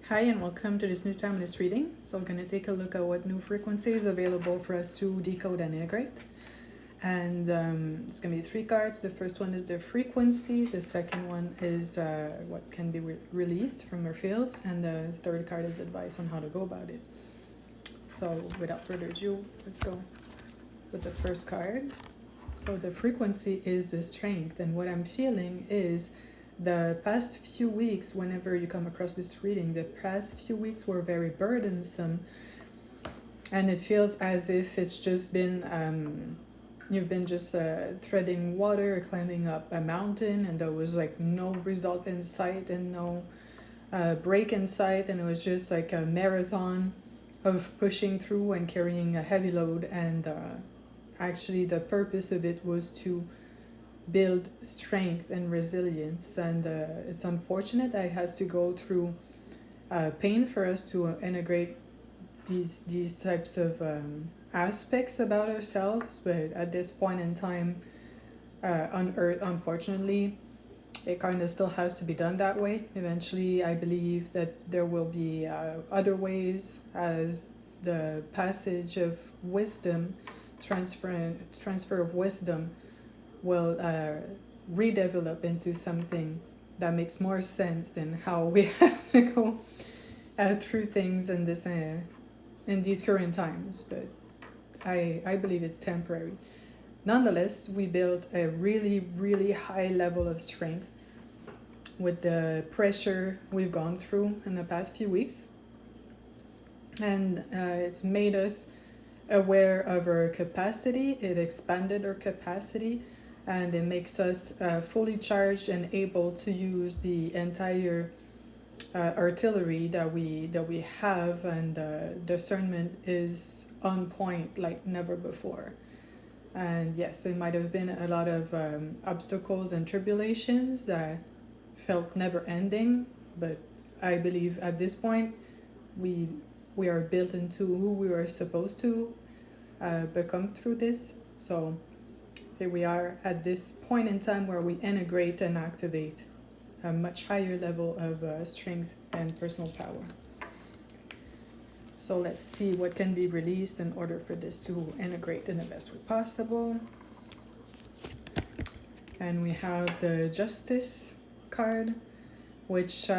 Hi and welcome to this new timeless reading. So we're going to take a look at what new frequencies available for us to decode and integrate. And it's going to be 3 cards. The first one is the frequency. The second one is what can be released from our fields. And the third card is advice on how to go about it. So without further ado, let's go with the first card. So the frequency is the strength. And what I'm feeling is the past few weeks, whenever you come across this reading, the past few weeks were very burdensome, and it feels as if it's just been you've been just treading water or climbing up a mountain, and there was like no result in sight and no break in sight, and it was just like a marathon of pushing through and carrying a heavy load. And actually the purpose of it was to build strength and resilience, and it's unfortunate that it has to go through pain for us to integrate these types of aspects about ourselves. But at this point in time on Earth, unfortunately, it kind of still has to be done that way. Eventually, I believe that there will be other ways, as the passage of wisdom, transfer of wisdom will redevelop into something that makes more sense than how we have to go through things in this in these current times. But I believe it's temporary. Nonetheless, we built a really high level of strength with the pressure we've gone through in the past few weeks, and it's made us aware of our capacity. It expanded our capacity, and it makes us fully charged and able to use the entire artillery that we have, and discernment is on point like never before. And yes, there might have been a lot of obstacles and tribulations that felt never ending, but I believe at this point we are built into who we were supposed to become through this. So here we are at this point in time where we integrate and activate a much higher level of strength and personal power. So let's see what can be released in order for this to integrate in the best way possible. And we have the Justice card, which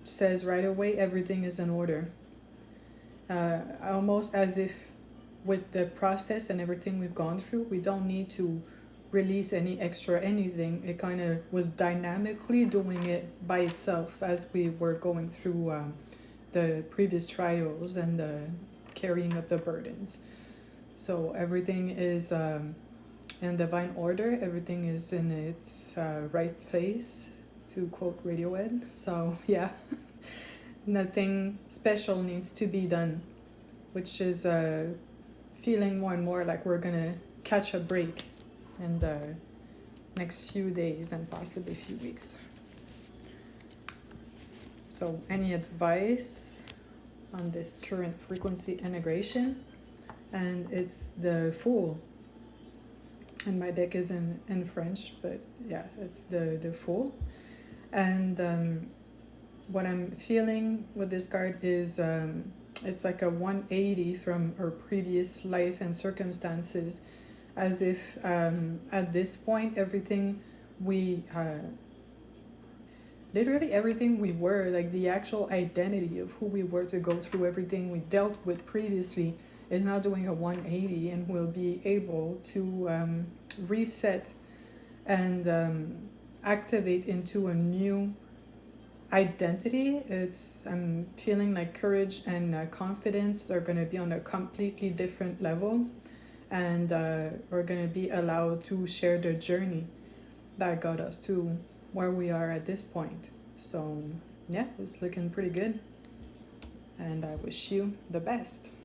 says right away everything is in order. Almost as if with the process and everything we've gone through, we don't need to release any extra anything. It kind of was dynamically doing it by itself as we were going through the previous trials and the carrying of the burdens. So everything is in divine order. Everything is in its right place, to quote Radiohead. So yeah, nothing special needs to be done, which is feeling more and more like we're gonna catch a break in the next few days and possibly few weeks. So any advice on this current frequency integration? And it's the Fool, and my deck is in French, but yeah, it's the Fool. And what I'm feeling with this card is it's like a 180 from our previous life and circumstances, as if at this point everything we literally everything we were, like the actual identity of who we were to go through everything we dealt with previously, is now doing a 180, and we'll be able to reset and activate into a new identity. I'm feeling like courage and confidence are going to be on a completely different level, and we're going to be allowed to share the journey that got us to where we are at this point. So yeah, it's looking pretty good, and I wish you the best.